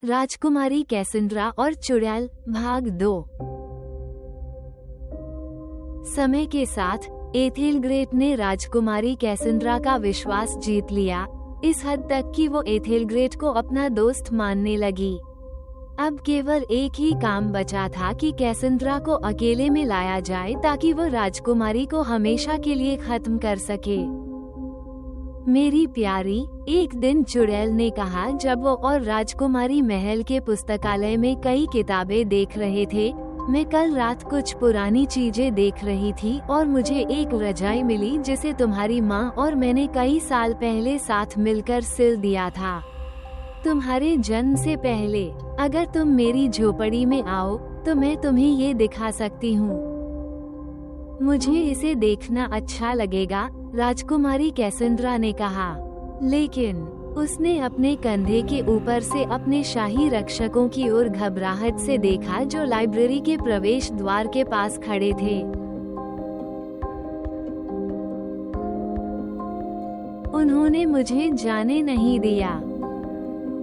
राजकुमारी Cassandra और चुड़ैल भाग 2। समय के साथ एथेलग्रेट ने राजकुमारी कैसेंड्रा का विश्वास जीत लिया, इस हद तक कि वो एथेलग्रेट को अपना दोस्त मानने लगी। अब केवल एक ही काम बचा था कि कैसेंड्रा को अकेले में लाया जाए ताकि वो राजकुमारी को हमेशा के लिए खत्म कर सके। मेरी प्यारी, एक दिन चुड़ैल ने कहा जब वो और राजकुमारी महल के पुस्तकालय में कई किताबें देख रहे थे। मैं कल रात कुछ पुरानी चीजें देख रही थी और मुझे एक रजाई मिली जिसे तुम्हारी माँ और मैंने कई साल पहले साथ मिलकर सिल दिया था, तुम्हारे जन्म से पहले। अगर तुम मेरी झोपड़ी में आओ तो मैं तुम्हें ये दिखा सकती हूँ। मुझे इसे देखना अच्छा लगेगा, राजकुमारी कैसेंड्रा ने कहा। लेकिन उसने अपने कंधे के ऊपर से अपने शाही रक्षकों की ओर घबराहट से देखा जो लाइब्रेरी के प्रवेश द्वार के पास खड़े थे। उन्होंने मुझे जाने नहीं दिया।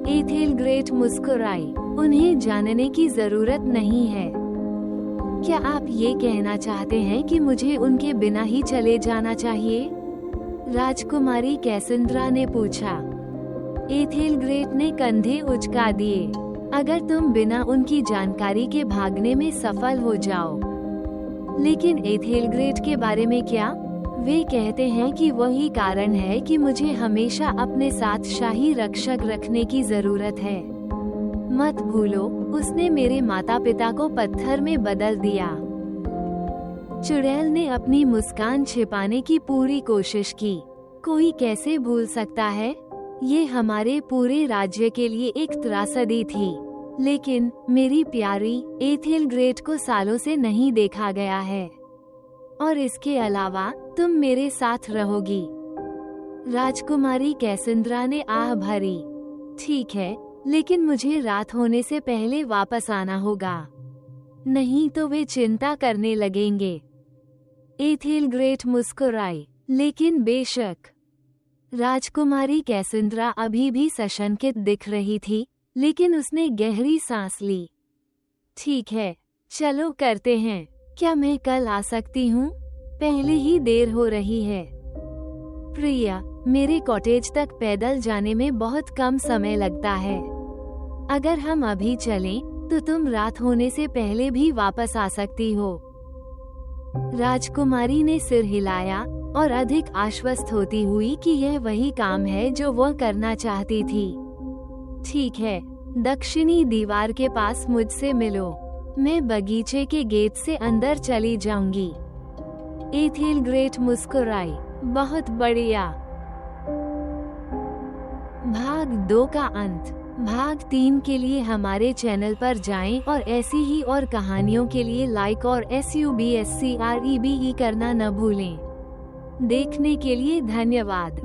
एथेलग्रेट मुस्कुराई। उन्हें जानने की जरूरत नहीं है। क्या आप ये कहना चाहते हैं कि मुझे उनके बिना ही चले जाना चाहिए? राजकुमारी कैसेंड्रा ने पूछा। एथेलग्रेट ने कंधे उचका दिए। अगर तुम बिना उनकी जानकारी के भागने में सफल हो जाओ। लेकिन एथेलग्रेट के बारे में क्या? वे कहते हैं कि वही कारण है कि मुझे हमेशा अपने साथ शाही रक्षक रखने की जरूरत है। मत भूलो, उसने मेरे माता पिता को पत्थर में बदल दिया। चुड़ैल ने अपनी मुस्कान छिपाने की पूरी कोशिश की। कोई कैसे भूल सकता है? ये हमारे पूरे राज्य के लिए एक त्रासदी थी। लेकिन मेरी प्यारी, एथेलग्रेट को सालों से नहीं देखा गया है। और इसके अलावा तुम मेरे साथ रहोगी। राजकुमारी कैसेंड्रा ने आह भरी। ठीक है, लेकिन मुझे रात होने से पहले वापस आना होगा, नहीं तो वे चिंता करने लगेंगे। एथेलग्रेट मुस्कुराई। लेकिन बेशक। राजकुमारी कैसेंड्रा अभी भी सशंकित दिख रही थी, लेकिन उसने गहरी सांस ली। ठीक है, चलो करते हैं। क्या मैं कल आ सकती हूँ? पहले ही देर हो रही है। प्रिया, मेरे कॉटेज तक पैदल जाने में बहुत कम समय लगता है। अगर हम अभी चलें, तो तुम रात होने से पहले भी वापस आ सकती हो। राजकुमारी ने सिर हिलाया और अधिक आश्वस्त होती हुई कि यह वही काम है जो वह करना चाहती थी। ठीक है, दक्षिणी दीवार के पास मुझसे मिलो। मैं बगीचे के गेट से अंदर चली जाऊंगी। एथेलग्रेट मुस्कुराई। बहुत बढ़िया। भाग 2 का अंत। भाग 3 के लिए हमारे चैनल पर जाएं और ऐसी ही और कहानियों के लिए लाइक और SUBSCREBE करना न भूलें। देखने के लिए धन्यवाद।